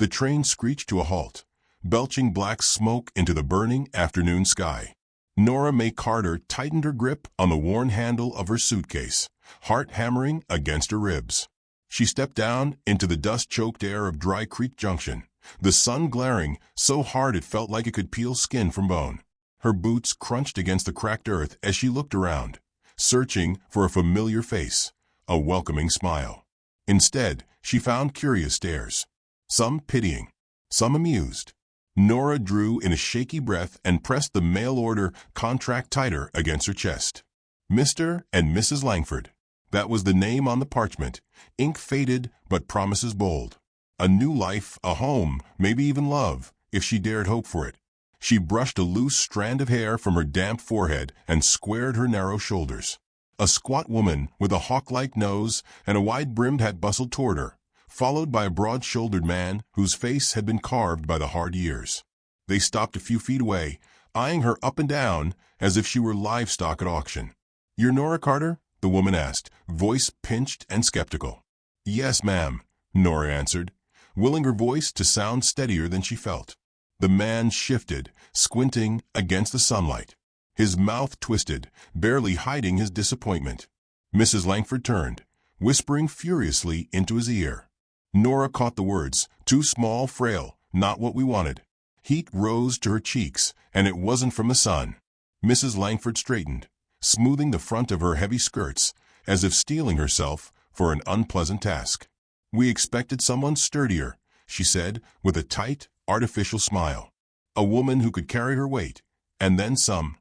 The train screeched to a halt, belching black smoke into the burning afternoon sky. Nora Mae Carter tightened her grip on the worn handle of her suitcase, heart hammering against her ribs. She stepped down into the dust-choked air of Dry Creek Junction, the sun glaring so hard it felt like it could peel skin from bone. Her boots crunched against the cracked earth as she looked around, searching for a familiar face, a welcoming smile. Instead, she found curious stares, some pitying, some amused. Nora drew in a shaky breath and pressed the mail-order contract tighter against her chest. Mr. and Mrs. Langford. That was the name on the parchment, ink faded but promises bold. A new life, a home, maybe even love, if she dared hope for it. She brushed a loose strand of hair from her damp forehead and squared her narrow shoulders. A squat woman with a hawk-like nose and a wide-brimmed hat bustled toward her, followed by a broad-shouldered man whose face had been carved by the hard years. They stopped a few feet away, eyeing her up and down as if she were livestock at auction. "You're Nora Carter?" the woman asked, voice pinched and skeptical. "Yes, ma'am," Nora answered, willing her voice to sound steadier than she felt. The man shifted, squinting against the sunlight. His mouth twisted, barely hiding his disappointment. Mrs. Langford turned, whispering furiously into his ear. Nora caught the words, "Too small, frail, not what we wanted." Heat rose to her cheeks, and it wasn't from the sun. Mrs. Langford straightened, smoothing the front of her heavy skirts, as if steeling herself for an unpleasant task. "We expected someone sturdier," she said, with a tight, artificial smile. "A woman who could carry her weight, and then some."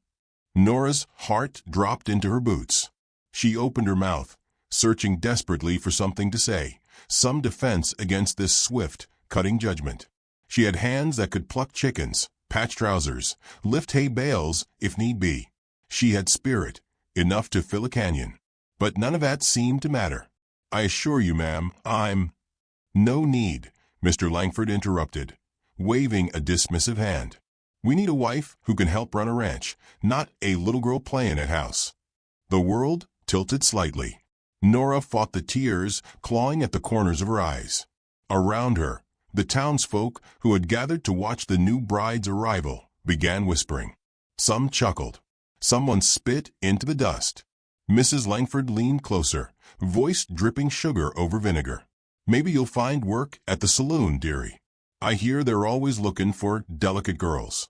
Nora's heart dropped into her boots. She opened her mouth, searching desperately for something to say, some defense against this swift, cutting judgment. She had hands that could pluck chickens, patch trousers, lift hay bales if need be. She had spirit, enough to fill a canyon. But none of that seemed to matter. "I assure you, ma'am, I'm—" "No need," Mr. Langford interrupted, waving a dismissive hand. "We need a wife who can help run a ranch, not a little girl playing at house." The world tilted slightly. Nora fought the tears clawing at the corners of her eyes. Around her, the townsfolk who had gathered to watch the new bride's arrival began whispering. Some chuckled. Someone spit into the dust. Mrs. Langford leaned closer, voice dripping sugar over vinegar. "Maybe you'll find work at the saloon, dearie. I hear they're always looking for delicate girls."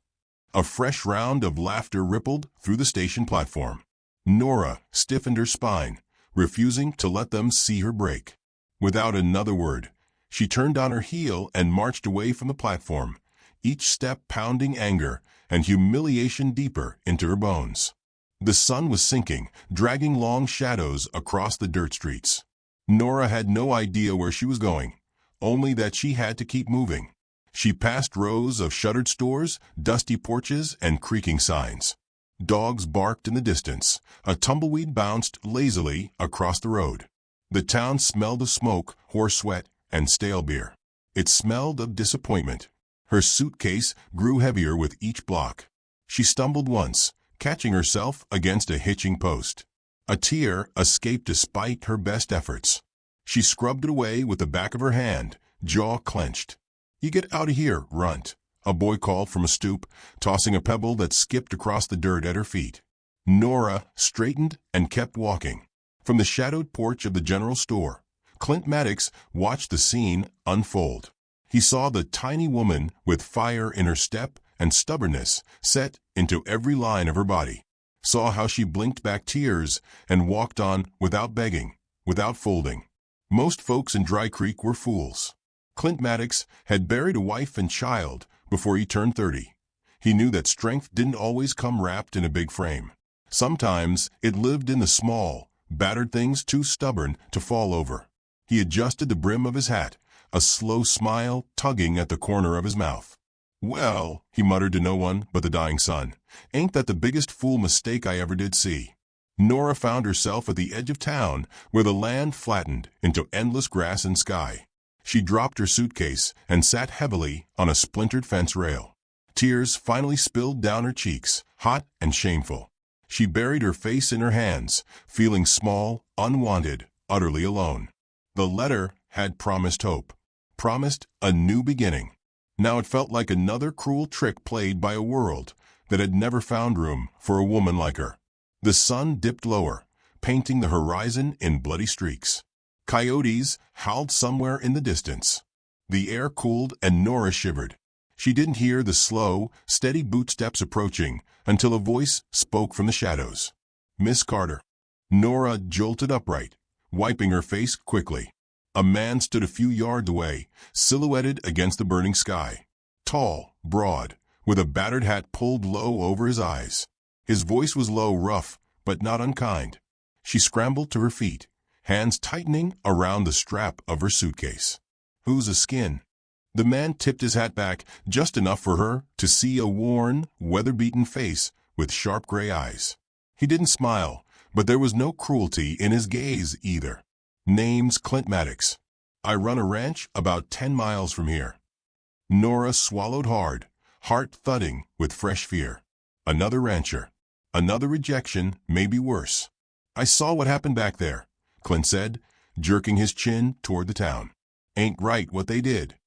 A fresh round of laughter rippled through the station platform. Nora stiffened her spine, refusing to let them see her break. Without another word, she turned on her heel and marched away from the platform, each step pounding anger and humiliation deeper into her bones. The sun was sinking, dragging long shadows across the dirt streets. Nora had no idea where she was going, only that she had to keep moving. She passed rows of shuttered stores, dusty porches, and creaking signs. Dogs barked in the distance. A tumbleweed bounced lazily across the road. The town smelled of smoke, horse sweat, and stale beer. It smelled of disappointment. Her suitcase grew heavier with each block. She stumbled once, catching herself against a hitching post. A tear escaped despite her best efforts. She scrubbed it away with the back of her hand, jaw clenched. "You get out of here, runt," a boy called from a stoop, tossing a pebble that skipped across the dirt at her feet. Nora straightened and kept walking. From the shadowed porch of the general store, Clint Maddox watched the scene unfold. He saw the tiny woman with fire in her step and stubbornness set into every line of her body. Saw how she blinked back tears and walked on without begging, without folding. Most folks in Dry Creek were fools. Clint Maddox had buried a wife and child before he turned 30. He knew that strength didn't always come wrapped in a big frame. Sometimes it lived in the small, battered things too stubborn to fall over. He adjusted the brim of his hat, a slow smile tugging at the corner of his mouth. "Well," he muttered to no one but the dying sun, "ain't that the biggest fool mistake I ever did see?" Nora found herself at the edge of town where the land flattened into endless grass and sky. She dropped her suitcase and sat heavily on a splintered fence rail. Tears finally spilled down her cheeks, hot and shameful. She buried her face in her hands, feeling small, unwanted, utterly alone. The letter had promised hope. promised a new beginning. Now it felt like another cruel trick played by a world that had never found room for a woman like her. The sun dipped lower, painting the horizon in bloody streaks. Coyotes howled somewhere in the distance. The air cooled and Nora shivered. She didn't hear the slow, steady bootsteps approaching until a voice spoke from the shadows. "Miss Carter." Nora jolted upright, wiping her face quickly. A man stood a few yards away, silhouetted against the burning sky. Tall, broad, with a battered hat pulled low over his eyes. His voice was low, rough, but not unkind. She scrambled to her feet, hands tightening around the strap of her suitcase. "Who's a skin?" The man tipped his hat back just enough for her to see a worn, weather-beaten face with sharp gray eyes. He didn't smile, but there was no cruelty in his gaze either. "Name's Clint Maddox. I run a ranch about 10 miles from here." Nora swallowed hard, heart thudding with fresh fear. Another rancher. Another rejection, maybe worse. "I saw what happened back there," Clint said, jerking his chin toward the town. "Ain't right what they did."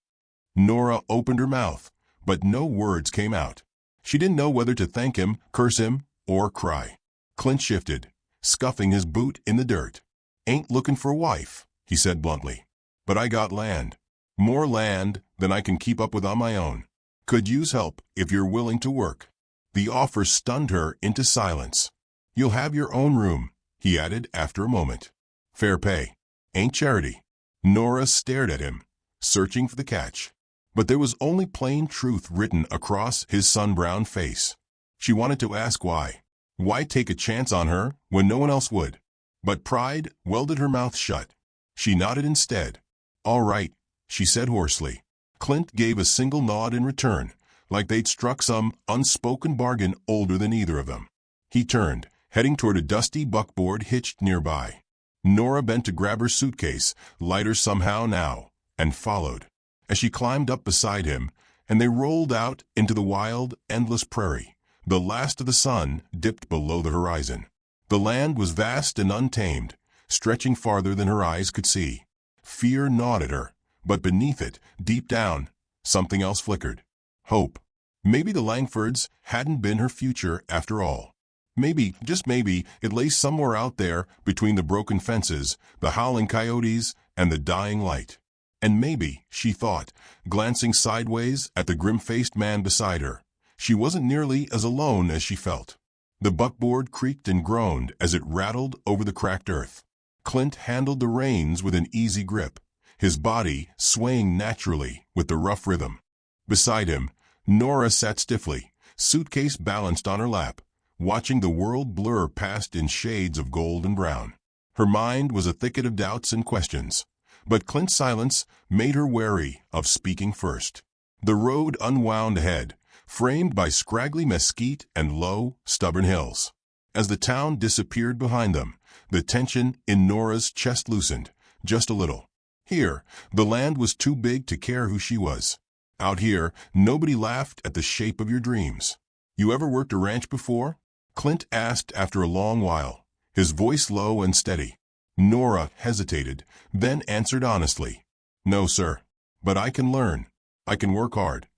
Nora opened her mouth, but no words came out. She didn't know whether to thank him, curse him, or cry. Clint shifted, scuffing his boot in the dirt. "Ain't looking for a wife," he said bluntly. "But I got land. More land than I can keep up with on my own. Could use help if you're willing to work." The offer stunned her into silence. "You'll have your own room," he added after a moment. "Fair pay. Ain't charity." Nora stared at him, searching for the catch. But there was only plain truth written across his sun-browned face. She wanted to ask why. Why take a chance on her when no one else would? But pride welded her mouth shut. She nodded instead. "All right," she said hoarsely. Clint gave a single nod in return, like they'd struck some unspoken bargain older than either of them. He turned, heading toward a dusty buckboard hitched nearby. Nora bent to grab her suitcase, lighter somehow now, and followed. As she climbed up beside him, and they rolled out into the wild, endless prairie, the last of the sun dipped below the horizon. The land was vast and untamed, stretching farther than her eyes could see. Fear gnawed at her, but beneath it, deep down, something else flickered. Hope. Maybe the Langfords hadn't been her future after all. Maybe, just maybe, it lay somewhere out there between the broken fences, the howling coyotes, and the dying light. And maybe, she thought, glancing sideways at the grim-faced man beside her, she wasn't nearly as alone as she felt. The buckboard creaked and groaned as it rattled over the cracked earth. Clint handled the reins with an easy grip, his body swaying naturally with the rough rhythm. Beside him, Nora sat stiffly, suitcase balanced on her lap, watching the world blur past in shades of gold and brown. Her mind was a thicket of doubts and questions, but Clint's silence made her wary of speaking first. The road unwound ahead, framed by scraggly mesquite and low, stubborn hills. As the town disappeared behind them, the tension in Nora's chest loosened, just a little. Here, the land was too big to care who she was. Out here, nobody laughed at the shape of your dreams. "You ever worked a ranch before?" Clint asked after a long while, his voice low and steady. Nora hesitated, then answered honestly, "No, sir. But I can learn. I can work hard."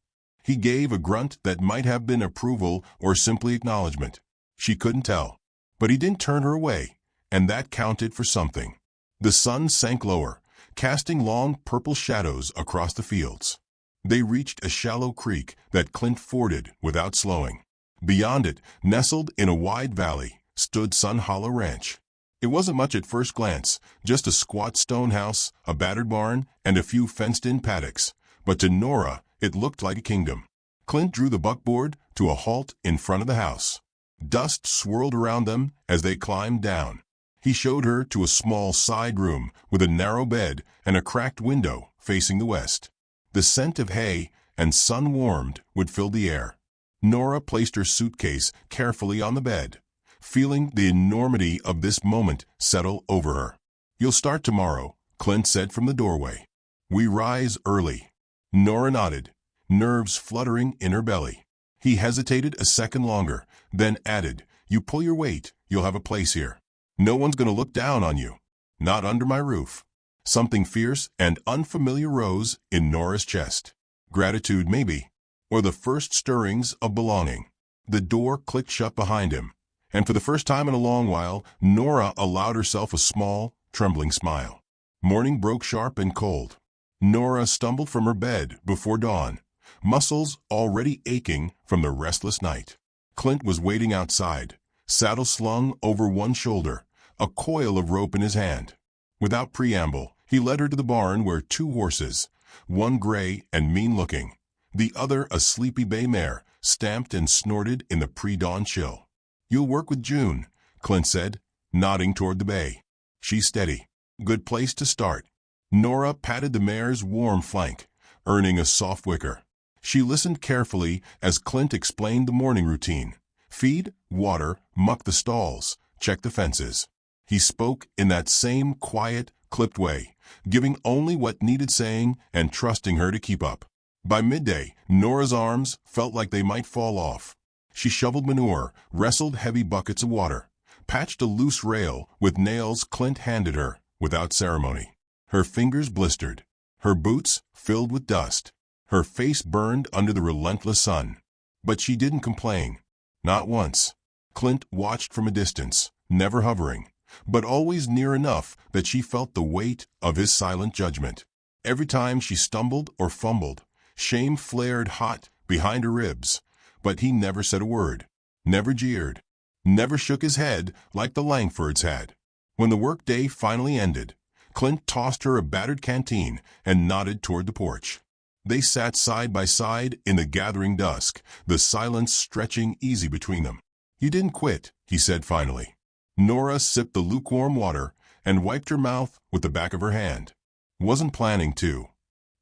He gave a grunt that might have been approval or simply acknowledgement. She couldn't tell. But he didn't turn her away, and that counted for something. The sun sank lower, casting long purple shadows across the fields. They reached a shallow creek that Clint forded without slowing. Beyond it, nestled in a wide valley, stood Sun Hollow Ranch. It wasn't much at first glance, just a squat stone house, a battered barn, and a few fenced-in paddocks. But to Nora, it looked like a kingdom. Clint drew the buckboard to a halt in front of the house. Dust swirled around them as they climbed down. He showed her to a small side room with a narrow bed and a cracked window facing the west. The scent of hay and sun-warmed would fill the air. Nora placed her suitcase carefully on the bed, feeling the enormity of this moment settle over her. "You'll start tomorrow," Clint said from the doorway. "We rise early." Nora nodded, nerves fluttering in her belly. He hesitated a second longer, then added, "You pull your weight, you'll have a place here. No one's going to look down on you. Not under my roof." Something fierce and unfamiliar rose in Nora's chest. Gratitude, maybe, or the first stirrings of belonging. The door clicked shut behind him, and for the first time in a long while, Nora allowed herself a small, trembling smile. Morning broke sharp and cold. Nora stumbled from her bed before dawn, muscles already aching from the restless night. Clint was waiting outside, saddle slung over one shoulder, a coil of rope in his hand. Without preamble, he led her to the barn where two horses, one gray and mean-looking, the other a sleepy bay mare, stamped and snorted in the pre-dawn chill. "You'll work with June," Clint said, nodding toward the bay. "She's steady. Good place to start." Nora patted the mare's warm flank, earning a soft whicker. She listened carefully as Clint explained the morning routine. Feed, water, muck the stalls, check the fences. He spoke in that same quiet, clipped way, giving only what needed saying and trusting her to keep up. By midday, Nora's arms felt like they might fall off. She shoveled manure, wrestled heavy buckets of water, patched a loose rail with nails Clint handed her without ceremony. Her fingers blistered, her boots filled with dust, her face burned under the relentless sun. But she didn't complain. Not once. Clint watched from a distance, never hovering, but always near enough that she felt the weight of his silent judgment. Every time she stumbled or fumbled, shame flared hot behind her ribs, but he never said a word, never jeered, never shook his head like the Langfords had. When the workday finally ended, Clint tossed her a battered canteen and nodded toward the porch. They sat side by side in the gathering dusk, the silence stretching easy between them. "You didn't quit," he said finally. Nora sipped the lukewarm water and wiped her mouth with the back of her hand. "Wasn't planning to."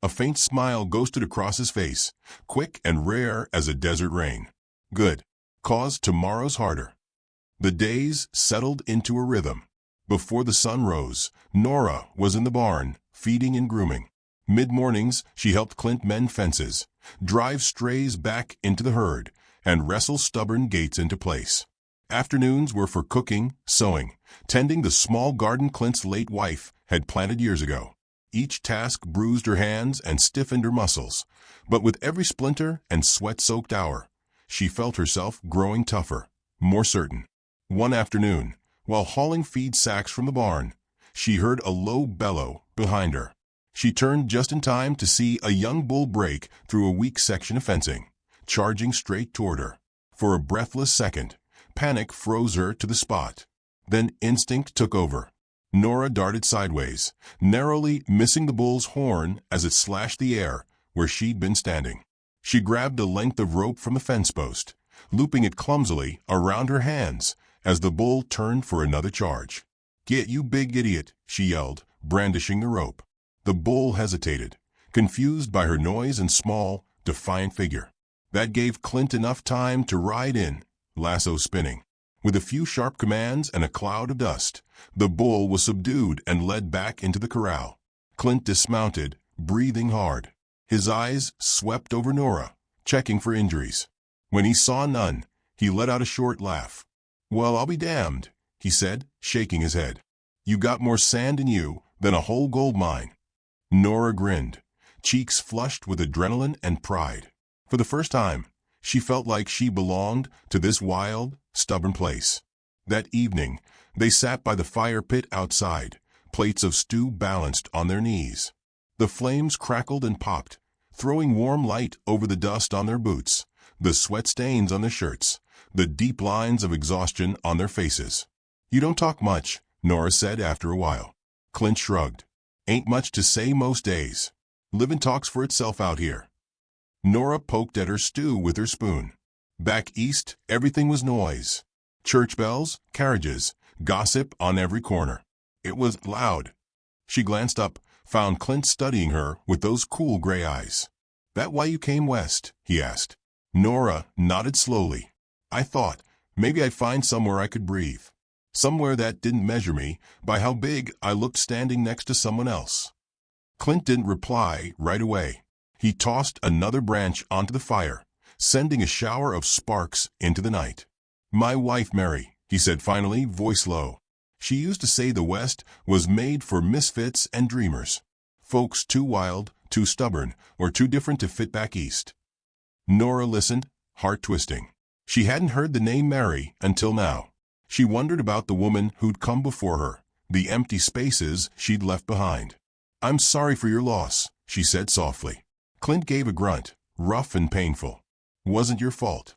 A faint smile ghosted across his face, quick and rare as a desert rain. "Good. 'Cause tomorrow's harder." The days settled into a rhythm. Before the sun rose, Nora was in the barn, feeding and grooming. Mid-mornings, she helped Clint mend fences, drive strays back into the herd, and wrestle stubborn gates into place. Afternoons were for cooking, sewing, tending the small garden Clint's late wife had planted years ago. Each task bruised her hands and stiffened her muscles, but with every splinter and sweat-soaked hour, she felt herself growing tougher, more certain. One afternoon, while hauling feed sacks from the barn, she heard a low bellow behind her. She turned just in time to see a young bull break through a weak section of fencing, charging straight toward her. For a breathless second, panic froze her to the spot. Then instinct took over. Nora darted sideways, narrowly missing the bull's horn as it slashed the air where she'd been standing. She grabbed a length of rope from the fence post, looping it clumsily around her hands as the bull turned for another charge. "Get, you big idiot," she yelled, brandishing the rope. The bull hesitated, confused by her noise and small, defiant figure. That gave Clint enough time to ride in, lasso spinning. With a few sharp commands and a cloud of dust, the bull was subdued and led back into the corral. Clint dismounted, breathing hard. His eyes swept over Nora, checking for injuries. When he saw none, he let out a short laugh. "Well, I'll be damned," he said, shaking his head. "You got more sand in you than a whole gold mine." Nora grinned, cheeks flushed with adrenaline and pride. For the first time, she felt like she belonged to this wild, stubborn place. That evening, they sat by the fire pit outside, plates of stew balanced on their knees. The flames crackled and popped, throwing warm light over the dust on their boots, the sweat stains on their shirts, the deep lines of exhaustion on their faces. "You don't talk much," Nora said after a while. Clint shrugged. "Ain't much to say most days. Livin' talks for itself out here." Nora poked at her stew with her spoon. Back east, everything was noise. Church bells, carriages, gossip on every corner. It was loud. She glanced up, found Clint studying her with those cool gray eyes. "That why you came west?" he asked. Nora nodded slowly. "I thought maybe I'd find somewhere I could breathe. Somewhere that didn't measure me by how big I looked standing next to someone else." Clint didn't reply right away. He tossed another branch onto the fire, sending a shower of sparks into the night. "My wife, Mary," he said finally, voice low. She used to say the West was made for misfits and dreamers. Folks too wild, too stubborn, or too different to fit back east. Nora listened, heart twisting. She hadn't heard the name Mary until now. She wondered about the woman who'd come before her, the empty spaces she'd left behind. "I'm sorry for your loss," she said softly. Clint gave a grunt, rough and painful. "Wasn't your fault."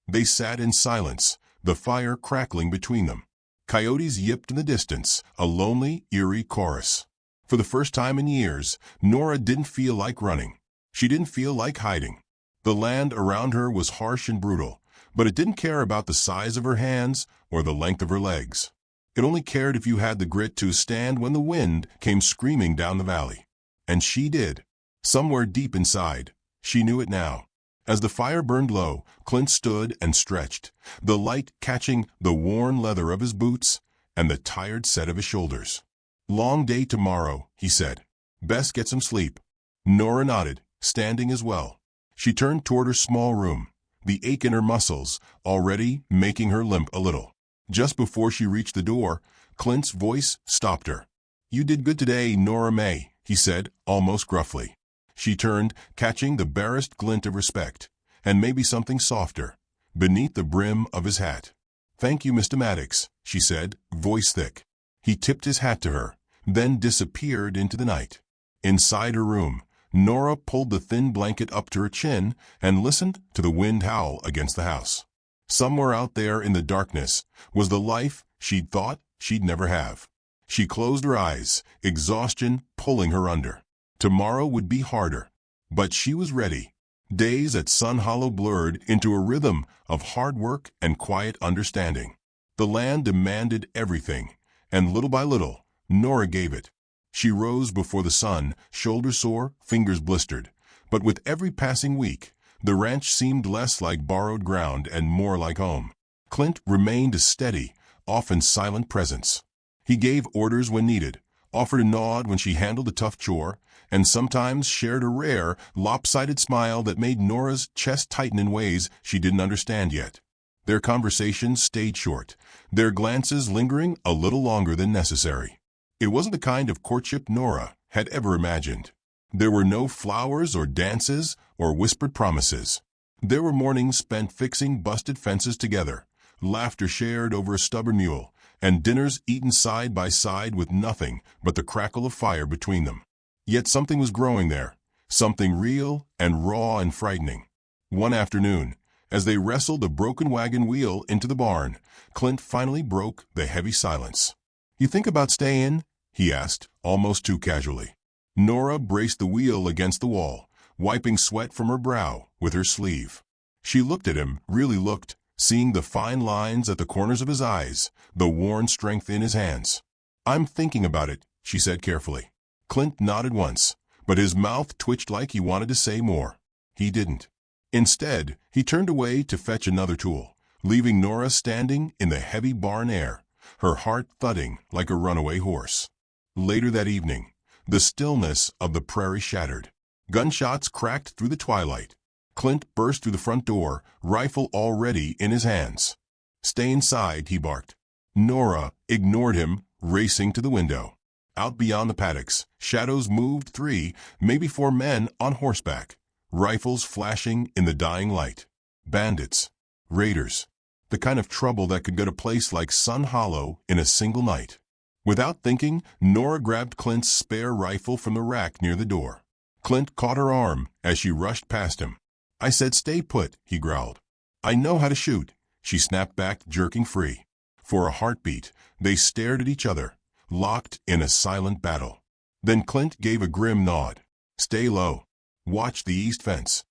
They sat in silence, the fire crackling between them. Coyotes yipped in the distance, a lonely, eerie chorus. For the first time in years, Nora didn't feel like running. She didn't feel like hiding. The land around her was harsh and brutal, but it didn't care about the size of her hands or the length of her legs. It only cared if you had the grit to stand when the wind came screaming down the valley. And she did. Somewhere deep inside, she knew it now. As the fire burned low, Clint stood and stretched, the light catching the worn leather of his boots and the tired set of his shoulders. "Long day tomorrow," he said. "Best get some sleep." Nora nodded, standing as well. She turned toward her small room, the ache in her muscles already making her limp a little. Just before she reached the door, Clint's voice stopped her. "You did good today, Nora Mae," he said, almost gruffly. She turned, catching the barest glint of respect, and maybe something softer, beneath the brim of his hat. "Thank you, Mr. Maddox," she said, voice thick. He tipped his hat to her, then disappeared into the night. Inside her room, Nora pulled the thin blanket up to her chin and listened to the wind howl against the house. Somewhere out there in the darkness was the life she'd thought she'd never have. She closed her eyes, exhaustion pulling her under. Tomorrow would be harder, but she was ready. Days at Sun Hollow blurred into a rhythm of hard work and quiet understanding. The land demanded everything, and little by little, Nora gave it. She rose before the sun, shoulders sore, fingers blistered. But with every passing week, the ranch seemed less like borrowed ground and more like home. Clint remained a steady, often silent presence. He gave orders when needed, offered a nod when she handled a tough chore, and sometimes shared a rare, lopsided smile that made Nora's chest tighten in ways she didn't understand yet. Their conversations stayed short, their glances lingering a little longer than necessary. It wasn't the kind of courtship Nora had ever imagined. There were no flowers or dances or whispered promises. There were mornings spent fixing busted fences together, laughter shared over a stubborn mule, and dinners eaten side by side with nothing but the crackle of fire between them. Yet something was growing there, something real and raw and frightening. One afternoon, as they wrestled a broken wagon wheel into the barn, Clint finally broke the heavy silence. "You think about staying?" he asked, almost too casually. Nora braced the wheel against the wall, wiping sweat from her brow with her sleeve. She looked at him, really looked, seeing the fine lines at the corners of his eyes, the worn strength in his hands. "I'm thinking about it," she said carefully. Clint nodded once, but his mouth twitched like he wanted to say more. He didn't. Instead, he turned away to fetch another tool, leaving Nora standing in the heavy barn air, her heart thudding like a runaway horse. Later that evening, the stillness of the prairie shattered. Gunshots cracked through the twilight. Clint burst through the front door, rifle already in his hands. "Stay inside," he barked. Nora ignored him, racing to the window. Out beyond the paddocks, shadows moved 3, maybe 4 men on horseback, rifles flashing in the dying light. Bandits. Raiders. The kind of trouble that could go to a place like Sun Hollow in a single night. Without thinking, Nora grabbed Clint's spare rifle from the rack near the door. Clint caught her arm as she rushed past him. "I said stay put," he growled. "I know how to shoot," she snapped back, jerking free. For a heartbeat, they stared at each other, locked in a silent battle. Then Clint gave a grim nod. "Stay low. Watch the east fence."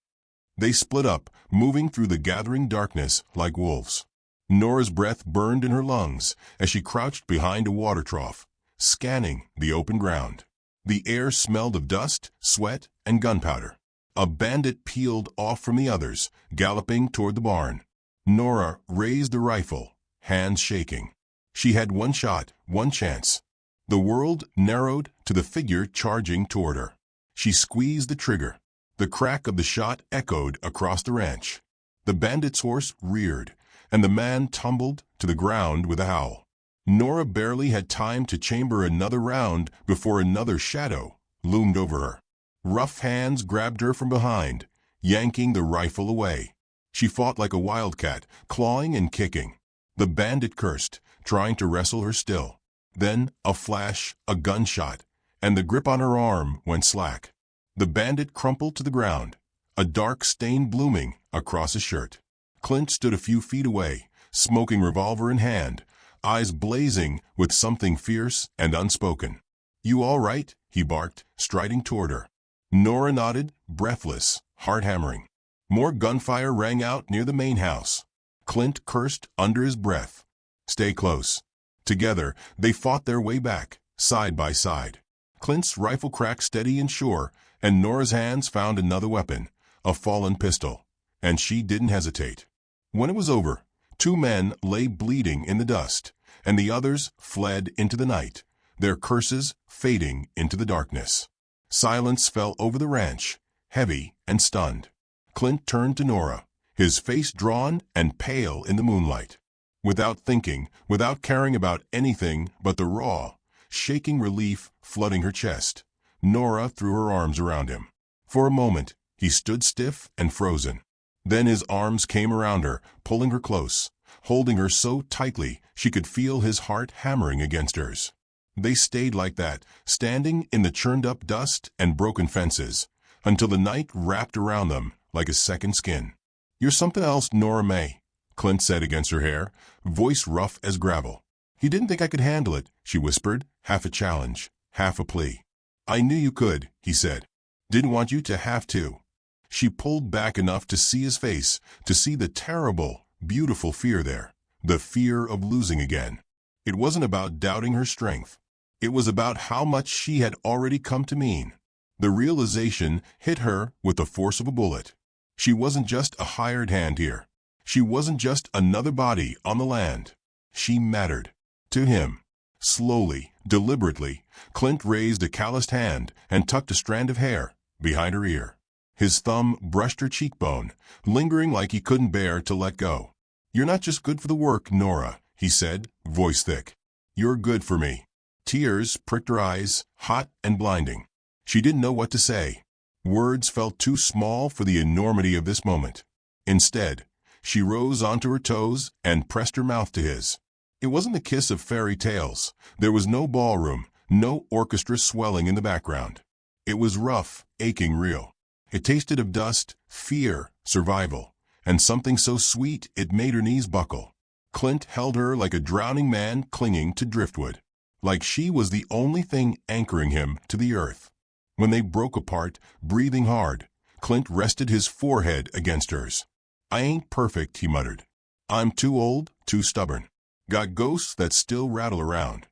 They split up, moving through the gathering darkness like wolves. Nora's breath burned in her lungs as she crouched behind a water trough, scanning the open ground. The air smelled of dust, sweat, and gunpowder. A bandit peeled off from the others, galloping toward the barn. Nora raised the rifle, hands shaking. She had one shot, one chance. The world narrowed to the figure charging toward her. She squeezed the trigger. The crack of the shot echoed across the ranch. The bandit's horse reared, and the man tumbled to the ground with a howl. Nora barely had time to chamber another round before another shadow loomed over her. Rough hands grabbed her from behind, yanking the rifle away. She fought like a wildcat, clawing and kicking. The bandit cursed, trying to wrestle her still. Then a flash, a gunshot, and the grip on her arm went slack. The bandit crumpled to the ground, a dark stain blooming across his shirt. Clint stood a few feet away, smoking revolver in hand, eyes blazing with something fierce and unspoken. "You all right?" he barked, striding toward her. Nora nodded, breathless, heart hammering. More gunfire rang out near the main house. Clint cursed under his breath. "Stay close." Together, they fought their way back, side by side. Clint's rifle cracked steady and sure, and Nora's hands found another weapon, a fallen pistol. And she didn't hesitate. When it was over, 2 men lay bleeding in the dust, and the others fled into the night, their curses fading into the darkness. Silence fell over the ranch, heavy and stunned. Clint turned to Nora, his face drawn and pale in the moonlight. Without thinking, without caring about anything but the raw, shaking relief flooding her chest, Nora threw her arms around him. For a moment, he stood stiff and frozen. Then his arms came around her, pulling her close, holding her so tightly she could feel his heart hammering against hers. They stayed like that, standing in the churned-up dust and broken fences, until the night wrapped around them like a second skin. "You're something else, Nora Mae," Clint said against her hair, voice rough as gravel. "You didn't think I could handle it," she whispered, half a challenge, half a plea. "I knew you could," he said. "Didn't want you to have to." She pulled back enough to see his face, to see the terrible, beautiful fear there, the fear of losing again. It wasn't about doubting her strength. It was about how much she had already come to mean. The realization hit her with the force of a bullet. She wasn't just a hired hand here. She wasn't just another body on the land. She mattered. To him. Slowly, deliberately, Clint raised a calloused hand and tucked a strand of hair behind her ear. His thumb brushed her cheekbone, lingering like he couldn't bear to let go. "You're not just good for the work, Nora," he said, voice thick. "You're good for me." Tears pricked her eyes, hot and blinding. She didn't know what to say. Words felt too small for the enormity of this moment. Instead, she rose onto her toes and pressed her mouth to his. It wasn't the kiss of fairy tales. There was no ballroom, no orchestra swelling in the background. It was rough, aching real. It tasted of dust, fear, survival, and something so sweet it made her knees buckle. Clint held her like a drowning man clinging to driftwood, like she was the only thing anchoring him to the earth. When they broke apart, breathing hard, Clint rested his forehead against hers. "I ain't perfect," he muttered. "I'm too old, too stubborn. Got ghosts that still rattle around."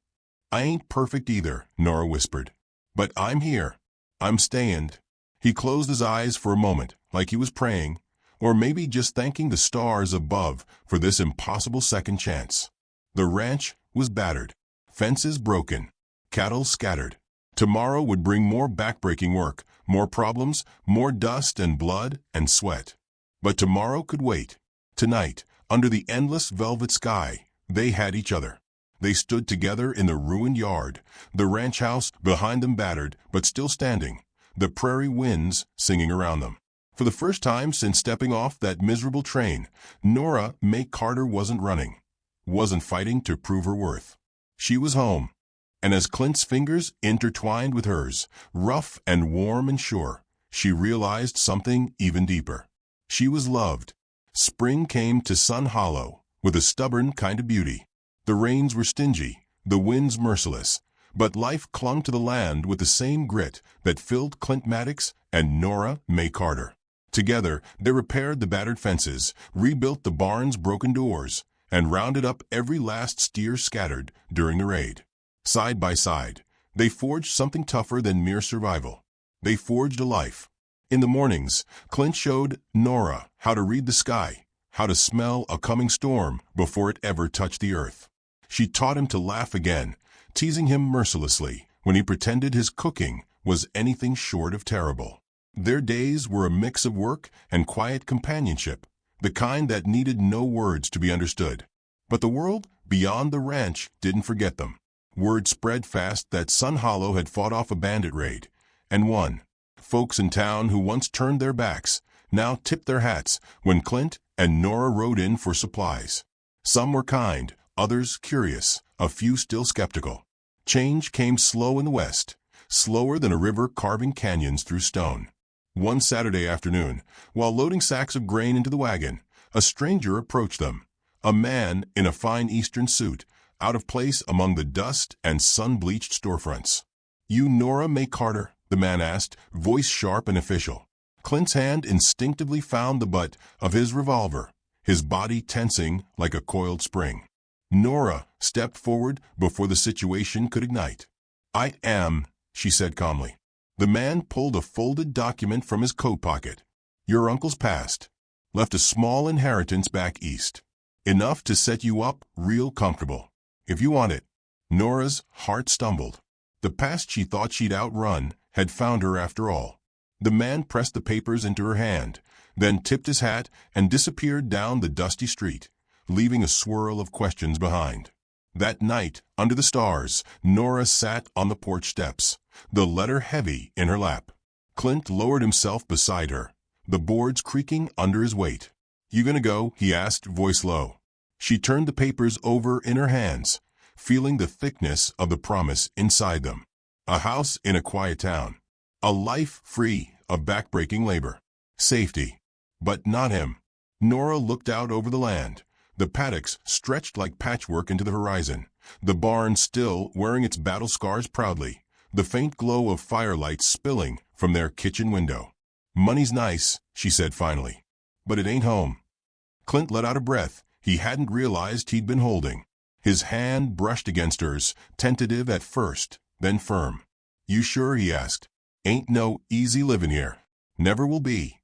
"I ain't perfect either," Nora whispered. "But I'm here. I'm staying." He closed his eyes for a moment, like he was praying, or maybe just thanking the stars above for this impossible second chance. The ranch was battered, fences broken, cattle scattered. Tomorrow would bring more backbreaking work, more problems, more dust and blood and sweat. But tomorrow could wait. Tonight, under the endless velvet sky, they had each other. They stood together in the ruined yard, the ranch house behind them battered but still standing, the prairie winds singing around them. For the first time since stepping off that miserable train, Nora Mae Carter wasn't running, wasn't fighting to prove her worth. She was home. And as Clint's fingers intertwined with hers, rough and warm and sure, she realized something even deeper. She was loved. Spring came to Sun Hollow with a stubborn kind of beauty. The rains were stingy, the winds merciless, but life clung to the land with the same grit that filled Clint Maddox and Nora Mae Carter. Together, they repaired the battered fences, rebuilt the barn's broken doors, and rounded up every last steer scattered during the raid. Side by side, they forged something tougher than mere survival. They forged a life. In the mornings, Clint showed Nora how to read the sky, how to smell a coming storm before it ever touched the earth. She taught him to laugh again, teasing him mercilessly when he pretended his cooking was anything short of terrible. Their days were a mix of work and quiet companionship, the kind that needed no words to be understood. But the world beyond the ranch didn't forget them. Word spread fast that Sun Hollow had fought off a bandit raid, and won. Folks in town who once turned their backs now tipped their hats when Clint and Nora rode in for supplies. Some were kind, others curious, a few still skeptical. Change came slow in the West, slower than a river carving canyons through stone. One Saturday afternoon, while loading sacks of grain into the wagon, a stranger approached them. A man in a fine Eastern suit, out of place among the dust and sun-bleached storefronts. "You Nora Mae Carter?" the man asked, voice sharp and official. Clint's hand instinctively found the butt of his revolver, his body tensing like a coiled spring. Nora stepped forward before the situation could ignite. "I am," she said calmly. The man pulled a folded document from his coat pocket. "Your uncle's passed. Left a small inheritance back east. Enough to set you up real comfortable. If you want it." Nora's heart stumbled. The past she thought she'd outrun had found her after all. The man pressed the papers into her hand, then tipped his hat and disappeared down the dusty street, leaving a swirl of questions behind. That night, under the stars, Nora sat on the porch steps, the letter heavy in her lap. Clint lowered himself beside her, the boards creaking under his weight. "You gonna go?" he asked, voice low. She turned the papers over in her hands, feeling the thickness of the promise inside them. A house in a quiet town. A life free of backbreaking labor. Safety. But not him. Nora looked out over the land. The paddocks stretched like patchwork into the horizon, the barn still wearing its battle scars proudly, the faint glow of firelight spilling from their kitchen window. "Money's nice," she said finally, "but it ain't home." Clint let out a breath he hadn't realized he'd been holding. His hand brushed against hers, tentative at first, then firm. "You sure?" he asked. "Ain't no easy living here. Never will be."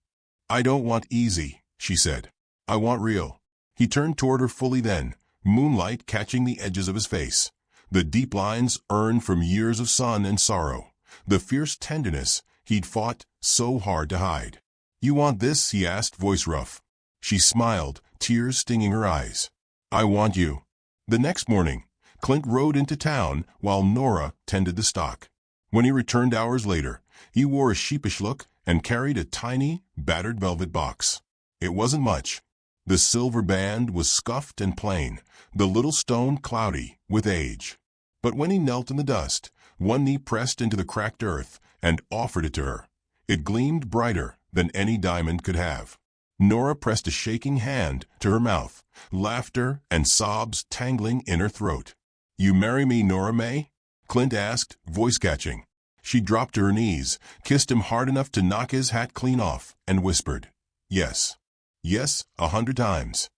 "I don't want easy," she said. "I want real." He turned toward her fully then, moonlight catching the edges of his face, the deep lines earned from years of sun and sorrow, the fierce tenderness he'd fought so hard to hide. "You want this?" he asked, voice rough. She smiled, tears stinging her eyes. "I want you." The next morning, Clint rode into town while Nora tended the stock. When he returned hours later, he wore a sheepish look and carried a tiny, battered velvet box. It wasn't much. The silver band was scuffed and plain, the little stone cloudy with age. But when he knelt in the dust, one knee pressed into the cracked earth, and offered it to her, it gleamed brighter than any diamond could have. Nora pressed a shaking hand to her mouth, laughter and sobs tangling in her throat. "You marry me, Nora Mae?" Clint asked, voice catching. She dropped to her knees, kissed him hard enough to knock his hat clean off, and whispered, "Yes. Yes, 100 times."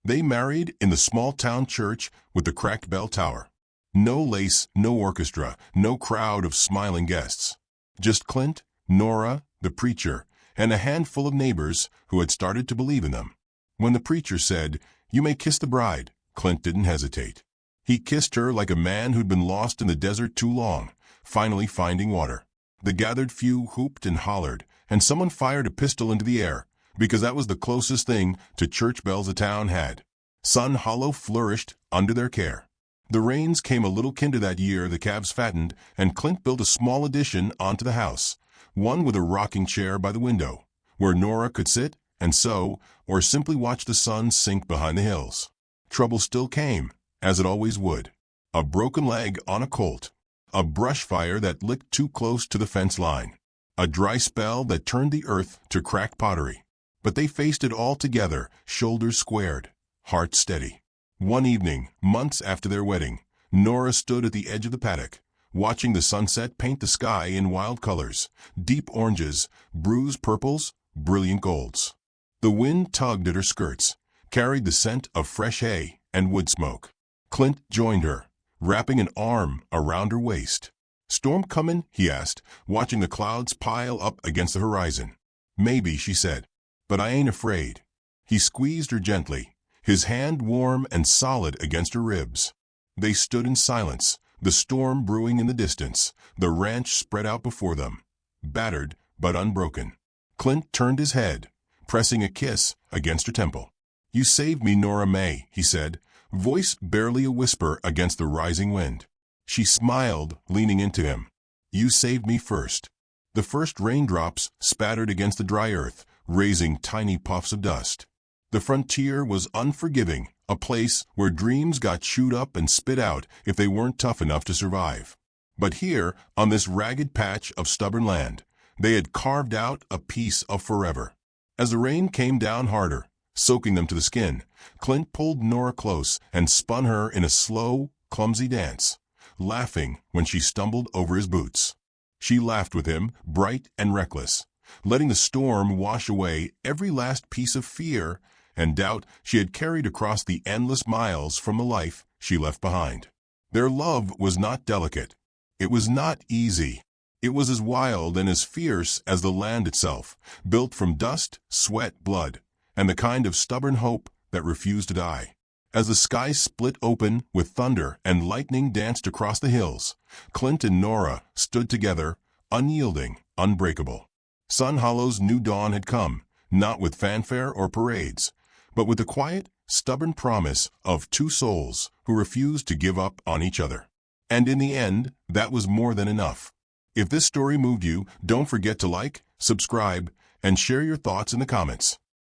They married in the small-town church with the cracked bell tower. No lace, no orchestra, no crowd of smiling guests. Just Clint, Nora, the preacher, and a handful of neighbors who had started to believe in them. When the preacher said, "You may kiss the bride," Clint didn't hesitate. He kissed her like a man who'd been lost in the desert too long, finally finding water. The gathered few hooped and hollered, and someone fired a pistol into the air, because that was the closest thing to church bells the town had. Sun Hollow flourished under their care. The rains came a little kinder that year. The calves fattened, and Clint built a small addition onto the house, one with a rocking chair by the window, where Nora could sit and sew, or simply watch the sun sink behind the hills. Trouble still came, as it always would. A broken leg on a colt, a brush fire that licked too close to the fence line, a dry spell that turned the earth to cracked pottery. But they faced it all together, shoulders squared, hearts steady. One evening, months after their wedding, Nora stood at the edge of the paddock, watching the sunset paint the sky in wild colors, deep oranges, bruised purples, brilliant golds. The wind tugged at her skirts, carried the scent of fresh hay and wood smoke. Clint joined her, wrapping an arm around her waist. "Storm comin'?" he asked, watching the clouds pile up against the horizon. "Maybe," she said, "but I ain't afraid." He squeezed her gently, his hand warm and solid against her ribs. They stood in silence, the storm brewing in the distance, the ranch spread out before them, battered but unbroken. Clint turned his head, pressing a kiss against her temple. "You saved me, Nora Mae," he said, voice barely a whisper against the rising wind. She smiled, leaning into him. "You saved me first." The first raindrops spattered against the dry earth, raising tiny puffs of dust. The frontier was unforgiving, a place where dreams got chewed up and spit out if they weren't tough enough to survive. But here, on this ragged patch of stubborn land, they had carved out a piece of forever. As the rain came down harder, soaking them to the skin, Clint pulled Nora close and spun her in a slow, clumsy dance, laughing when she stumbled over his boots. She laughed with him, bright and reckless, letting the storm wash away every last piece of fear and doubt she had carried across the endless miles from the life she left behind. Their love was not delicate. It was not easy. It was as wild and as fierce as the land itself, built from dust, sweat, blood, and the kind of stubborn hope that refused to die. As the sky split open with thunder and lightning danced across the hills, Clint and Nora stood together, unyielding, unbreakable. Sun Hollow's new dawn had come, not with fanfare or parades, but with the quiet, stubborn promise of two souls who refused to give up on each other. And in the end, that was more than enough. If this story moved you, don't forget to like, subscribe, and share your thoughts in the comments.